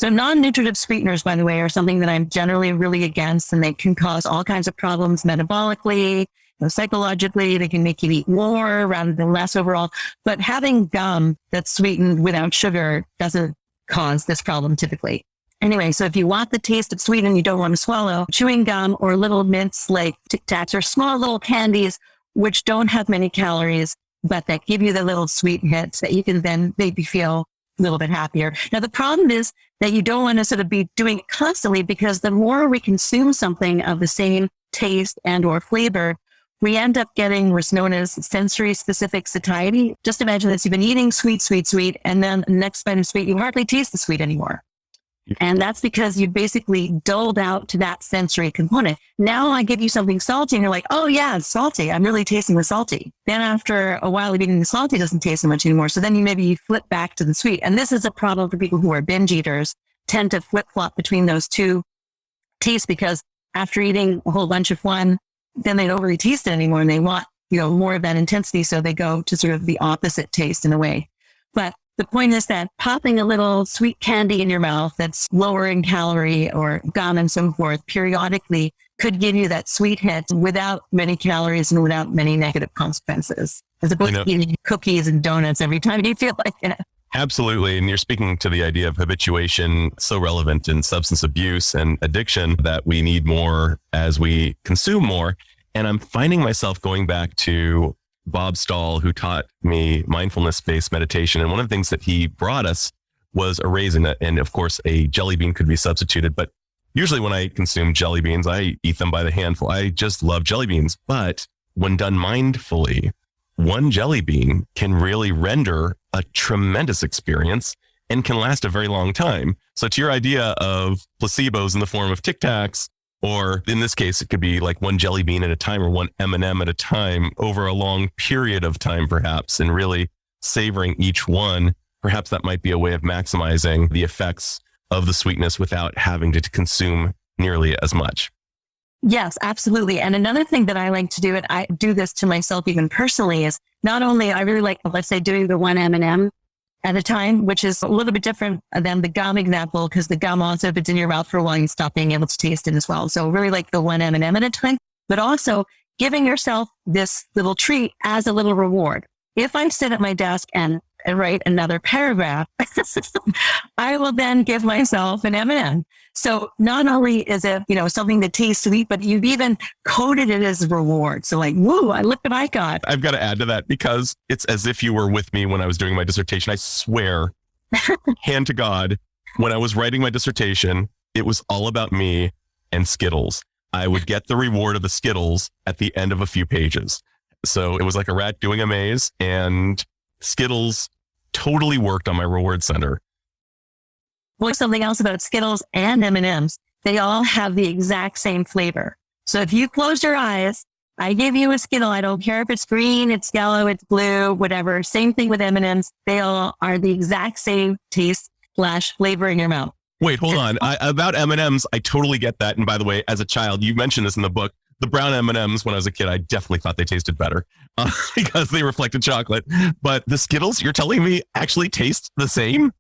So non-nutritive sweeteners, by the way, are something that I'm generally really against, and they can cause all kinds of problems metabolically, psychologically. They can make you eat more rather than less overall. But having gum that's sweetened without sugar doesn't cause this problem typically. Anyway, so if you want the taste of sweet and you don't want to swallow, chewing gum or little mints like Tic Tacs or small little candies, which don't have many calories, but that give you the little sweet hits that you can then maybe feel a little bit happier. Now, the problem is that you don't want to sort of be doing it constantly, because the more we consume something of the same taste and or flavor, we end up getting what's known as sensory specific satiety. Just imagine this, you've been eating sweet, and then the next bite of sweet, you hardly taste the sweet anymore. And that's because you basically dulled out to that sensory component. Now I give you something salty and you're like, oh yeah, it's salty. I'm really tasting the salty. Then after a while of eating the salty, it doesn't taste so much anymore. So then you flip back to the sweet. And this is a problem for people who are binge eaters, tend to flip flop between those two tastes, because after eating a whole bunch of one, then they don't really taste it anymore and they want, more of that intensity. So they go to sort of the opposite taste in a way. But the point is that popping a little sweet candy in your mouth that's lower in calorie or gum and so forth periodically could give you that sweet hit without many calories and without many negative consequences, as opposed to eating cookies and donuts every time you feel like it. Absolutely. And you're speaking to the idea of habituation, so relevant in substance abuse and addiction, that we need more as we consume more. And I'm finding myself going back to Bob Stahl, who taught me mindfulness-based meditation. And one of the things that he brought us was a raisin. And of course, a jelly bean could be substituted. But usually when I consume jelly beans, I eat them by the handful. I just love jelly beans. But when done mindfully, one jelly bean can really render a tremendous experience and can last a very long time. So to your idea of placebos in the form of Tic Tacs, or in this case, it could be like one jelly bean at a time or one M&M at a time over a long period of time, perhaps, and really savoring each one. Perhaps that might be a way of maximizing the effects of the sweetness without having to consume nearly as much. Yes, absolutely. And another thing that I like to do, and I do this to myself even personally, is not only I really like, let's say, doing the one M&M at a time, which is a little bit different than the gum example, because the gum also, if it's in your mouth for a while, you stop being able to taste it as well. So really like the one M&M at a time, but also giving yourself this little treat as a little reward. If I sit at my desk and write another paragraph, I will then give myself an M&M. So not only is it, something that tastes sweet, but you've even coded it as a reward. So like, woo, look what I got. I've got to add to that because it's as if you were with me when I was doing my dissertation. I swear, hand to God, when I was writing my dissertation, it was all about me and Skittles. I would get the reward of the Skittles at the end of a few pages. So it was like a rat doing a maze, and Skittles totally worked on my reward center. Well, something else about Skittles and M&Ms, they all have the exact same flavor. So if you close your eyes, I give you a Skittle. I don't care if it's green, it's yellow, it's blue, whatever. Same thing with M&Ms. They all are the exact same taste / flavor in your mouth. Wait, hold on. About M&Ms, I totally get that. And by the way, as a child, you mentioned this in the book, the brown M&Ms, when I was a kid, I definitely thought they tasted better because they reflected chocolate. But the Skittles, you're telling me, actually taste the same?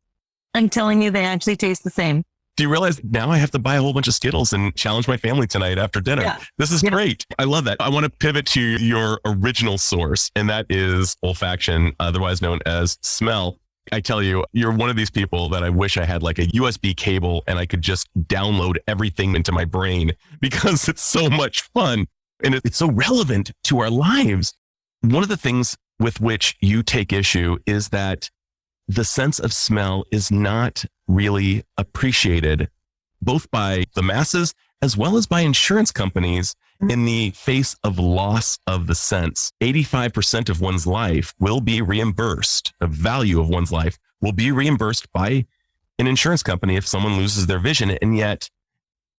I'm telling you, they actually taste the same. Do you realize now I have to buy a whole bunch of Skittles and challenge my family tonight after dinner? Yeah. This is great. I love that. I want to pivot to your original source, and that is olfaction, otherwise known as smell. I tell you, you're one of these people that I wish I had like a USB cable and I could just download everything into my brain because it's so much fun and it's so relevant to our lives. One of the things with which you take issue is that the sense of smell is not really appreciated, both by the masses as well as by insurance companies in the face of loss of the sense. 85% of one's life will be reimbursed. The value of one's life will be reimbursed by an insurance company if someone loses their vision. And yet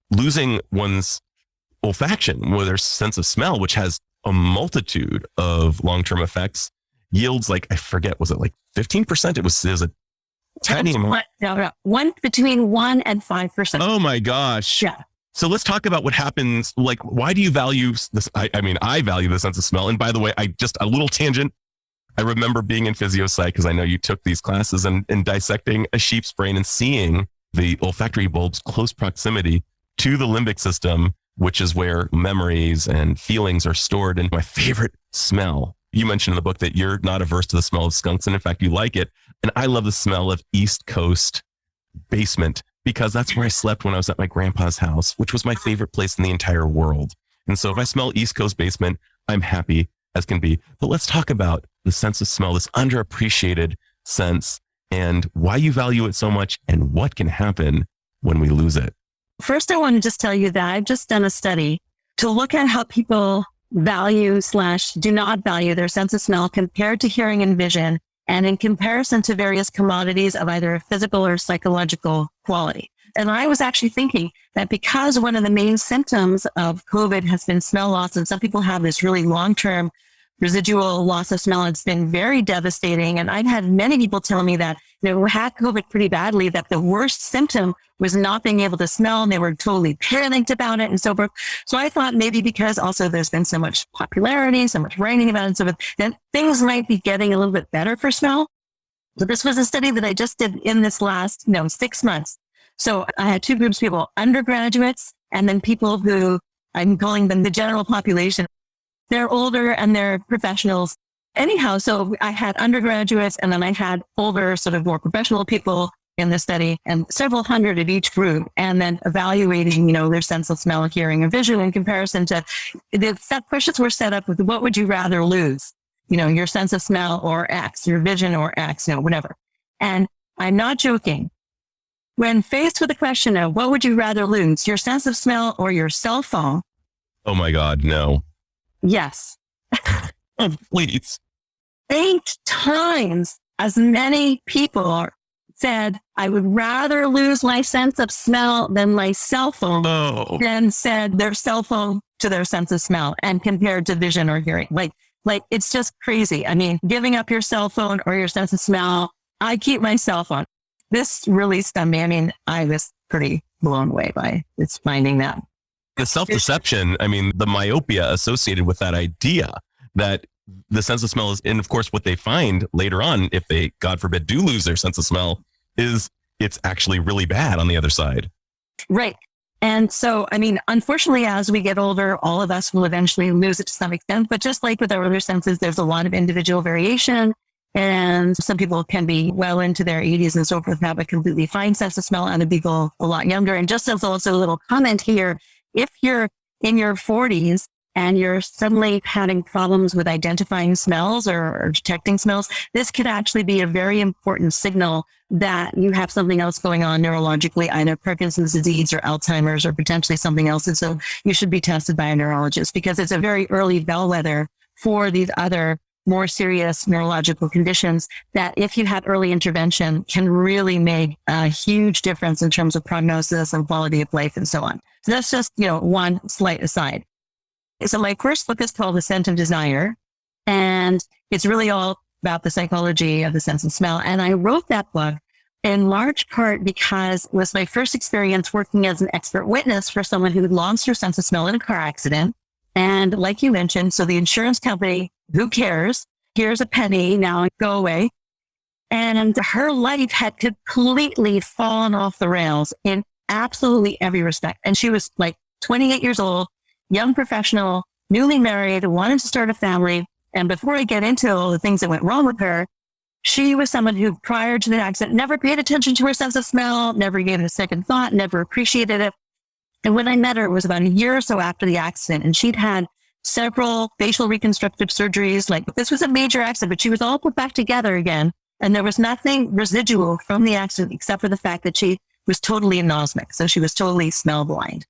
losing one's olfaction, or their sense of smell, which has a multitude of long-term effects, yields like, I forget, was it like 15%? It was a tiny amount. No. Between 1% and 5%. Oh my gosh. Yeah. So let's talk about what happens. Like, why do you value this? I value the sense of smell. And by the way, a little tangent. I remember being in physio psych because I know you took these classes and dissecting a sheep's brain and seeing the olfactory bulb's close proximity to the limbic system, which is where memories and feelings are stored. And my favorite smell, you mentioned in the book that you're not averse to the smell of skunks. And in fact, you like it. And I love the smell of East Coast basement, because that's where I slept when I was at my grandpa's house, which was my favorite place in the entire world. And so if I smell East Coast basement, I'm happy as can be. But let's talk about the sense of smell, this underappreciated sense, and why you value it so much and what can happen when we lose it. First, I want to just tell you that I've just done a study to look at how people value / do not value their sense of smell compared to hearing and vision, and in comparison to various commodities of either a physical or psychological quality. And I was actually thinking that because one of the main symptoms of COVID has been smell loss, and some people have this really long-term residual loss of smell, it's been very devastating. And I've had many people tell me that, who had COVID pretty badly, that the worst symptom was not being able to smell, and they were totally panicked about it and so forth. So I thought maybe because also there's been so much popularity, so much writing about it, so that things might be getting a little bit better for smell. So this was a study that I just did in this last, 6 months. So I had two groups of people, undergraduates, and then people who I'm calling them the general population. They're older and they're professionals. Anyhow, so I had undergraduates and then I had older, sort of more professional people in the study, and several hundred of each group, and then evaluating, their sense of smell, hearing, and vision in comparison to the questions were set up with what would you rather lose? Your sense of smell or X, your vision or X, whatever. And I'm not joking. When faced with the question of what would you rather lose, your sense of smell or your cell phone? Oh my God, no. Yes. Oh, please. 8 times as many people said, I would rather lose my sense of smell than my cell phone, than said their cell phone to their sense of smell, and compared to vision or hearing. Like it's just crazy. I mean, giving up your cell phone or your sense of smell. I keep my cell phone. This really stunned me. I mean, I was pretty blown away by its finding that. The self-deception, the myopia associated with that idea that the sense of smell is, and of course what they find later on, if they, God forbid, do lose their sense of smell, is it's actually really bad on the other side. Right. And so, I mean, unfortunately, as we get older, all of us will eventually lose it to some extent. But just like with our other senses, there's a lot of individual variation. And some people can be well into their 80s and so forth, have a completely fine sense of smell, and other people a lot younger. And just as also a little comment here, if you're in your 40s and you're suddenly having problems with identifying smells or detecting smells, this could actually be a very important signal that you have something else going on neurologically, either Parkinson's disease or Alzheimer's or potentially something else. And so you should be tested by a neurologist, because it's a very early bellwether for these other more serious neurological conditions that, if you have early intervention, can really make a huge difference in terms of prognosis and quality of life and so on. So that's just, one slight aside. So my first book is called The Scent of Desire, and it's really all about the psychology of the sense of smell. And I wrote that book in large part because it was my first experience working as an expert witness for someone who had lost her sense of smell in a car accident. And like you mentioned, so the insurance company, who cares? Here's a penny, now go away. And her life had completely fallen off the rails in absolutely every respect. And she was like 28 years old, young professional, newly married, wanted to start a family. And before I get into all the things that went wrong with her, she was someone who, prior to the accident, never paid attention to her sense of smell, never gave it a second thought, never appreciated it. And when I met her, it was about a year or so after the accident, and she'd had several facial reconstructive surgeries. Like, this was a major accident, but she was all put back together again. And there was nothing residual from the accident except for the fact that she was totally anosmic. So she was totally smell blind.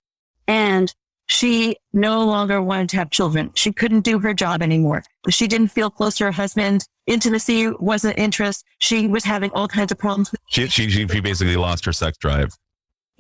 And she no longer wanted to have children. She couldn't do her job anymore. She didn't feel close to her husband. Intimacy wasn't interest. She was having all kinds of problems. She basically lost her sex drive.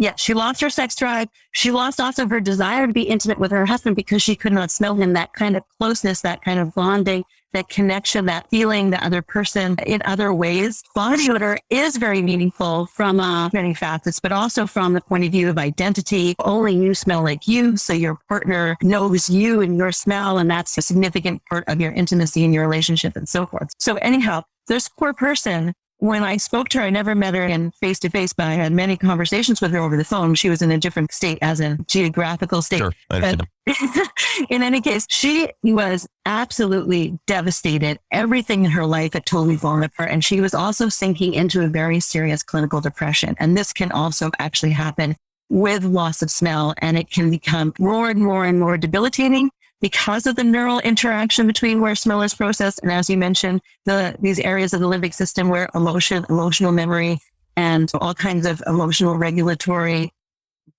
Yeah, she lost her sex drive. She lost also her desire to be intimate with her husband because she could not smell him. That kind of closeness, that kind of bonding, that connection, that feeling the other person in other ways. Body odor is very meaningful from many facets, but also from the point of view of identity. Only you smell like you, so your partner knows you and your smell, and that's a significant part of your intimacy in your relationship and so forth. So anyhow, this poor person, when I spoke to her, I never met her in face-to-face, but I had many conversations with her over the phone. She was in a different state, as in geographical state. Sure, I understand. In any case, she was absolutely devastated. Everything in her life had totally fallen apart. And she was also sinking into a very serious clinical depression. And this can also actually happen with loss of smell. And it can become more and more and more debilitating because of the neural interaction between where smell is processed. And as you mentioned, these areas of the limbic system where emotional memory, and all kinds of emotional regulatory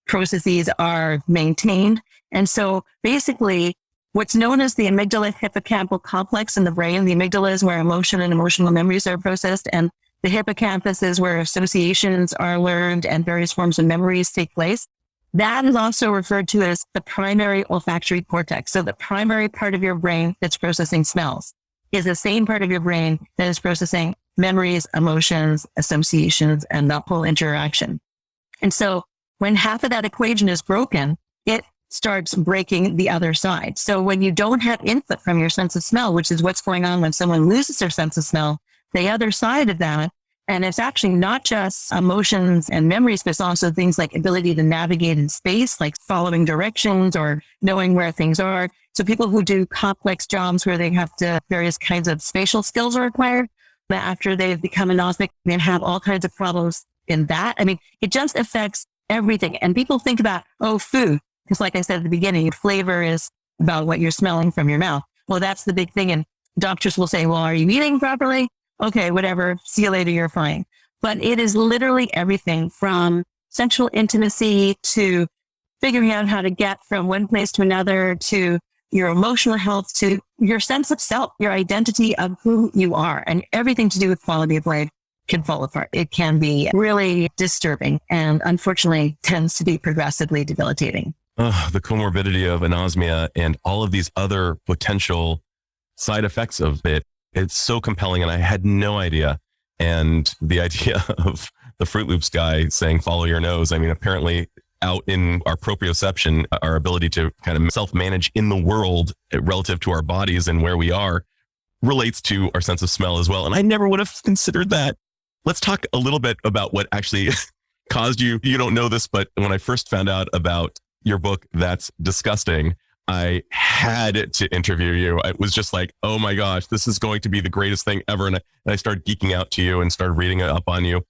processes are maintained. And so basically, what's known as the amygdala hippocampal complex in the brain, the amygdala is where emotion and emotional memories are processed, and the hippocampus is where associations are learned and various forms of memories take place. That is also referred to as the primary olfactory cortex. So the primary part of your brain that's processing smells is the same part of your brain that is processing memories, emotions, associations, and the whole interaction. And so when half of that equation is broken, it starts breaking the other side. So when you don't have input from your sense of smell, which is what's going on when someone loses their sense of smell, the other side of that, and it's actually not just emotions and memories, but it's also things like ability to navigate in space, like following directions or knowing where things are. So people who do complex jobs where they have to, various kinds of spatial skills are required, but after they've become anosmic, they have all kinds of problems in that. I mean, it just affects everything. And people think about, food, because like I said at the beginning, flavor is about what you're smelling from your mouth. Well, that's the big thing. And doctors will say, well, are you eating properly? Okay, whatever. See you later. You're fine. But it is literally everything from sexual intimacy to figuring out how to get from one place to another, to your emotional health, to your sense of self, your identity of who you are, and everything to do with quality of life can fall apart. It can be really disturbing and unfortunately tends to be progressively debilitating. The comorbidity of anosmia and all of these other potential side effects of it. It's so compelling, and I had no idea. And the idea of the Fruit Loops guy saying, follow your nose. I mean, apparently out in our proprioception, our ability to kind of self-manage in the world relative to our bodies and where we are relates to our sense of smell as well. And I never would have considered that. Let's talk a little bit about what actually caused you don't know this, but when I first found out about your book, That's Disgusting, I had to interview you. I was just like, oh my gosh, this is going to be the greatest thing ever. And I started geeking out to you and started reading up on you.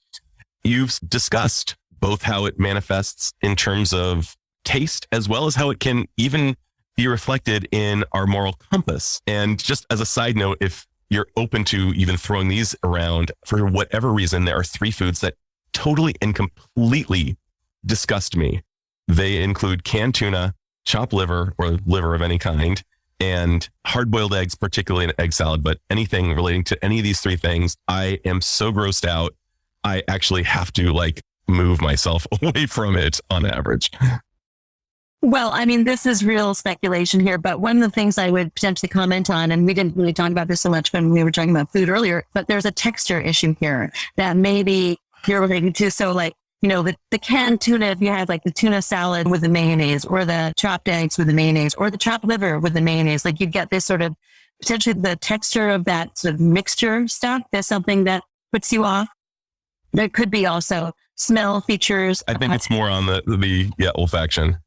You've discussed both how it manifests in terms of taste, as well as how it can even be reflected in our moral compass. And just as a side note, if you're open to even throwing these around, for whatever reason, there are 3 foods that totally and completely disgust me. They include canned tuna, chopped liver or liver of any kind, and hard-boiled eggs, particularly in egg salad. But anything relating to any of these 3 things, I am so grossed out. I actually have to move myself away from it on average. Well, I mean, this is real speculation here, but one of the things I would potentially comment on, and we didn't really talk about this so much when we were talking about food earlier, but there's a texture issue here that maybe you're relating to. So the canned tuna, if you have the tuna salad with the mayonnaise, or the chopped eggs with the mayonnaise, or the chopped liver with the mayonnaise, you get this sort of potentially the texture of that sort of mixture stuff. There's something that puts you off. There could be also smell features. I think it's more on the olfaction.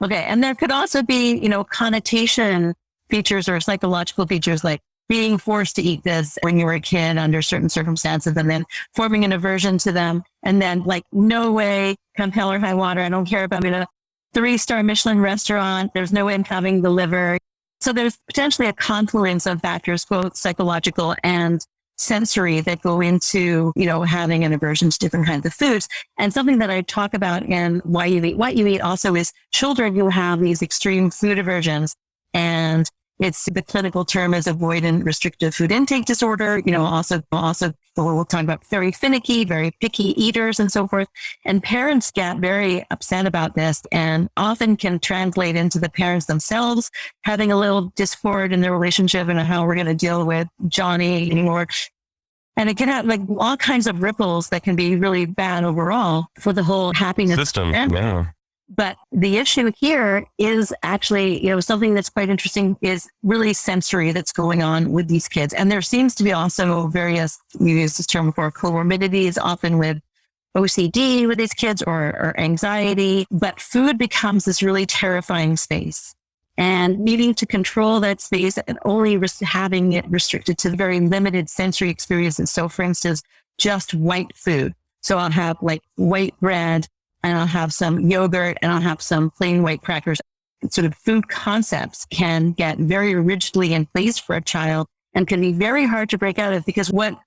Okay. And there could also be, connotation features or psychological features, like being forced to eat this when you were a kid under certain circumstances, and then forming an aversion to them. And then no way, come hell or high water, I don't care about being a 3-star Michelin restaurant. There's no way I'm having the liver. So there's potentially a confluence of factors, both psychological and sensory, that go into, having an aversion to different kinds of foods. And something that I talk about in Why You Eat What You Eat also is children who have these extreme food aversions. And the clinical term is avoidant restrictive food intake disorder. Also we'll talk about very finicky, very picky eaters and so forth. And parents get very upset about this, and often can translate into the parents themselves having a little discord in their relationship and how we're going to deal with Johnny anymore. And it can have all kinds of ripples that can be really bad overall for the whole happiness system. Yeah. But the issue here is actually, something that's quite interesting is really sensory that's going on with these kids. And there seems to be also various, we use this term before, comorbidities, often with OCD with these kids or anxiety. But food becomes this really terrifying space. And needing to control that space and only having it restricted to very limited sensory experiences. So for instance, just white food. So I'll have white bread, and I'll have some yogurt, and I'll have some plain white crackers. Sort of food concepts can get very rigidly in place for a child and can be very hard to break out of, because what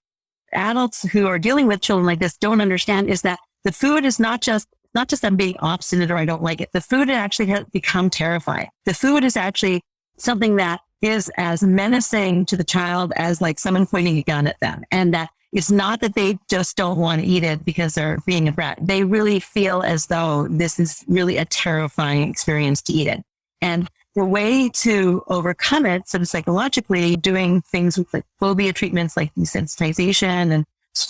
adults who are dealing with children like this don't understand is that the food is not just I'm being obstinate or I don't like it. The food actually has become terrifying. The food is actually something that is as menacing to the child as someone pointing a gun at them. And that it's not that they just don't want to eat it because they're being a brat. They really feel as though this is really a terrifying experience to eat it. And the way to overcome it, sort of psychologically, doing things with phobia treatments like desensitization and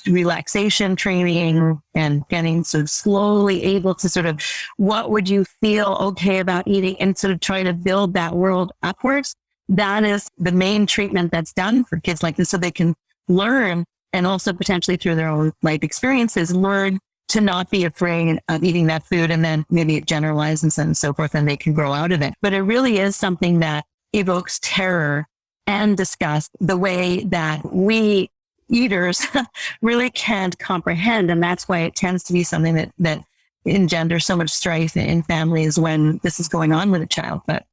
relaxation training, and getting sort of slowly able to sort of, what would you feel okay about eating, and sort of try to build that world upwards. That is the main treatment that's done for kids like this, so they can learn, and also potentially through their own life experiences, learn to not be afraid of eating that food, and then maybe it generalizes and so forth, and they can grow out of it. But it really is something that evokes terror and disgust, the way that we eaters really can't comprehend. And that's why it tends to be something that engenders so much strife in families when this is going on with a child. But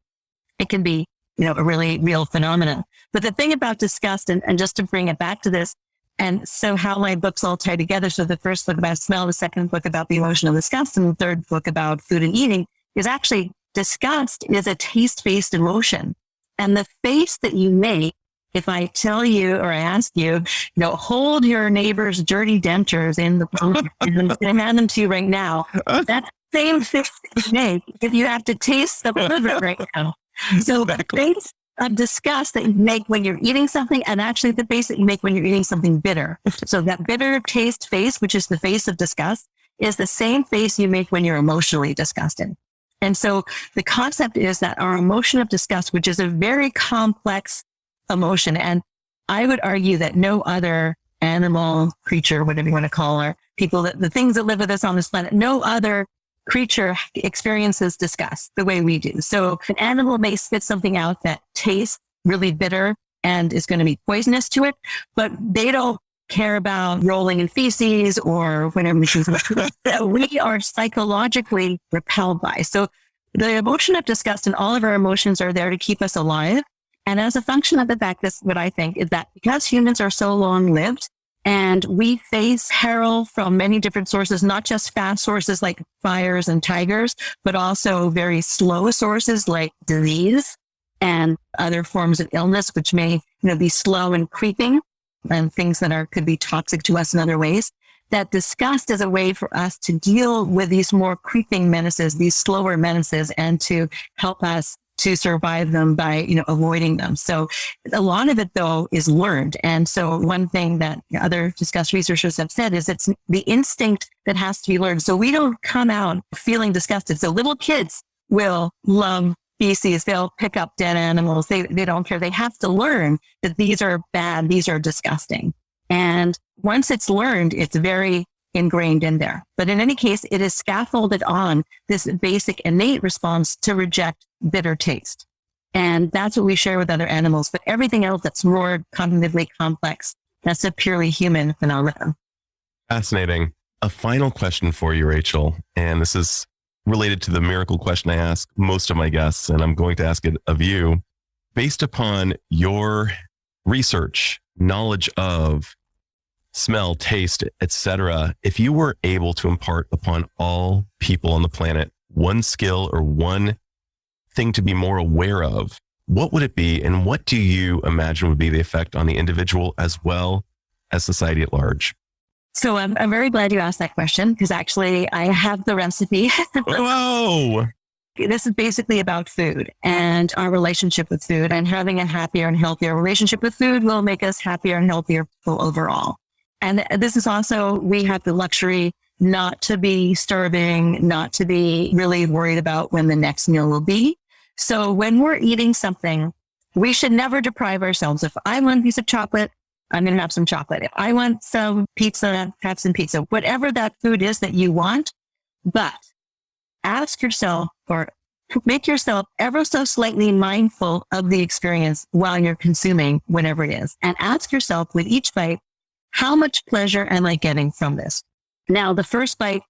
it can be, a really real phenomenon. But the thing about disgust, and just to bring it back to this, and so how my books all tie together. So the first book about smell, the second book about the emotion of disgust, and the third book about food and eating is actually disgust is a taste-based emotion. And the face that you make, if I tell you, or I ask you, hold your neighbor's dirty dentures in the and hand them to you right now, that same face that you make, if you have to taste the liver right now. So exactly. The face of disgust that you make when you're eating something, and actually the face that you make when you're eating something bitter. So that bitter taste face, which is the face of disgust, is the same face you make when you're emotionally disgusted. And so the concept is that our emotion of disgust, which is a very complex emotion, and I would argue that no other animal, creature, whatever you want to call her, people, the things that live with us on this planet, no other creature experiences disgust the way we do. So an animal may spit something out that tastes really bitter and is going to be poisonous to it, but they don't care about rolling in feces or whatever that we are psychologically repelled by. So the emotion of disgust and all of our emotions are there to keep us alive. And as a function of the fact, this what I think is that because humans are so long lived, and we face peril from many different sources, not just fast sources like fires and tigers, but also very slow sources like disease and other forms of illness, which may be slow and creeping, and things that could be toxic to us in other ways. That disgust is a way for us to deal with these more creeping menaces, these slower menaces, and to help us to survive them by, avoiding them. So a lot of it though is learned. And so one thing that other disgust researchers have said is it's the instinct that has to be learned. So we don't come out feeling disgusted. So little kids will love feces. They'll pick up dead animals. They don't care. They have to learn that these are bad. These are disgusting. And once it's learned, it's very ingrained in there. But in any case, it is scaffolded on this basic innate response to reject bitter taste. And that's what we share with other animals. But everything else that's more cognitively complex, that's a purely human phenomenon. Fascinating. A final question for you, Rachel. And this is related to the miracle question I ask most of my guests, and I'm going to ask it of you. Based upon your research, knowledge of smell, taste, etc., if you were able to impart upon all people on the planet one skill or one thing to be more aware of, what would it be? And what do you imagine would be the effect on the individual as well as society at large? So I'm very glad you asked that question, because actually I have the recipe. Whoa! This is basically about food and our relationship with food, and having a happier and healthier relationship with food will make us happier and healthier people overall. And this is also, we have the luxury not to be starving, not to be really worried about when the next meal will be. So when we're eating something, we should never deprive ourselves. If I want a piece of chocolate, I'm going to have some chocolate. If I want some pizza, have some pizza, whatever that food is that you want. But ask yourself, or make yourself ever so slightly mindful of the experience while you're consuming whatever it is. And ask yourself with each bite, how much pleasure am I getting from this? Now, the first bite,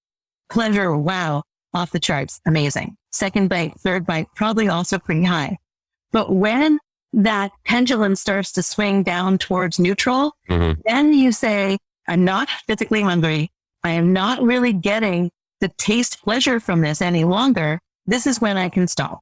pleasure, wow, off the charts, amazing. Second bite, third bite, probably also pretty high. But when that pendulum starts to swing down towards neutral, then you say, I'm not physically hungry. I am not really getting the taste pleasure from this any longer. This is when I can stop.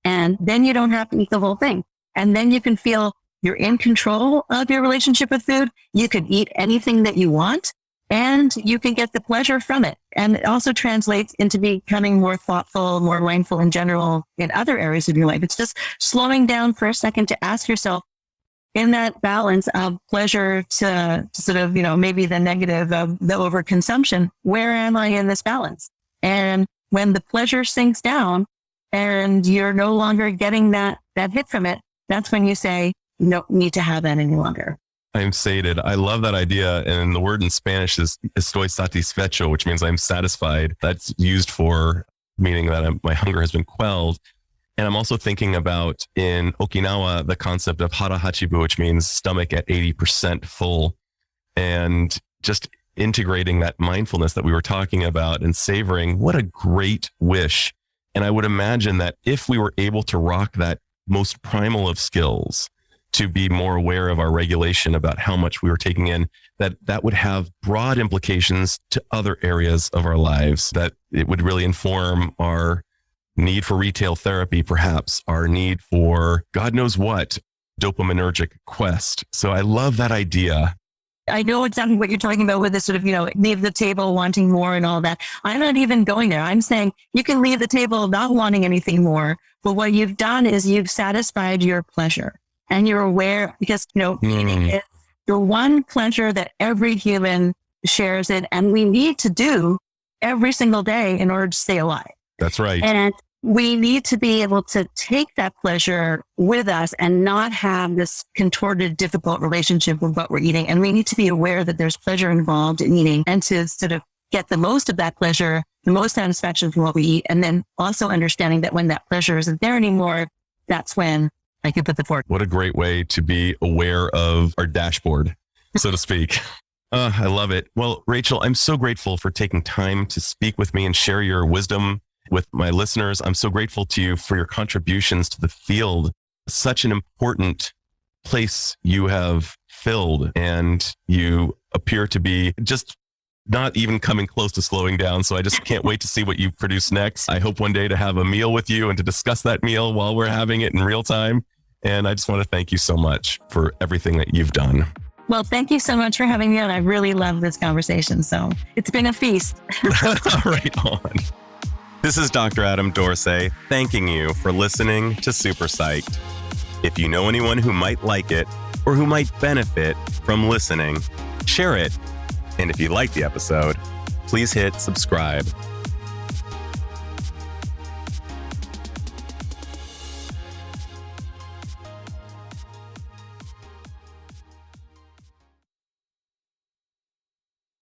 And then you don't have to eat the whole thing. And then you can feel you're in control of your relationship with food. You can eat anything that you want, and you can get the pleasure from it. And it also translates into becoming more thoughtful, more mindful in general in other areas of your life. It's just slowing down for a second to ask yourself, in that balance of pleasure to sort of, maybe the negative of the overconsumption, where am I in this balance? And when the pleasure sinks down and you're no longer getting that hit from it, that's when you say, you don't need to have that any longer. I'm sated. I love that idea. And the word in Spanish is estoy satisfecho, which means I'm satisfied. That's used for meaning that my hunger has been quelled. And I'm also thinking about in Okinawa, the concept of hara hachibu, which means stomach at 80% full, and just integrating that mindfulness that we were talking about and savoring. What a great wish. And I would imagine that if we were able to rock that most primal of skills, to be more aware of our regulation about how much we were taking in, that would have broad implications to other areas of our lives, that it would really inform our need for retail therapy, perhaps our need for God knows what, dopaminergic quest. So I love that idea. I know exactly what you're talking about with this sort of, leave the table wanting more and all that. I'm not even going there. I'm saying you can leave the table not wanting anything more, but what you've done is you've satisfied your pleasure. And you're aware, because, eating is the one pleasure that every human shares in, and we need to do every single day in order to stay alive. That's right. And we need to be able to take that pleasure with us and not have this contorted, difficult relationship with what we're eating. And we need to be aware that there's pleasure involved in eating and to sort of get the most of that pleasure, the most satisfaction from what we eat. And then also understanding that when that pleasure isn't there anymore, that's when I can put the fork. What a great way to be aware of our dashboard, so to speak. I love it. Well, Rachel, I'm so grateful for taking time to speak with me and share your wisdom with my listeners. I'm so grateful to you for your contributions to the field. Such an important place you have filled, and you appear to be just not even coming close to slowing down. So I just can't wait to see what you produce next. I hope one day to have a meal with you and to discuss that meal while we're having it in real time. And I just want to thank you so much for everything that you've done. Well, thank you so much for having me on. I really love this conversation. So it's been a feast. Right on. This is Dr. Adam Dorsey thanking you for listening to Super Psyched. If you know anyone who might like it or who might benefit from listening, share it. And if you like the episode, please hit subscribe.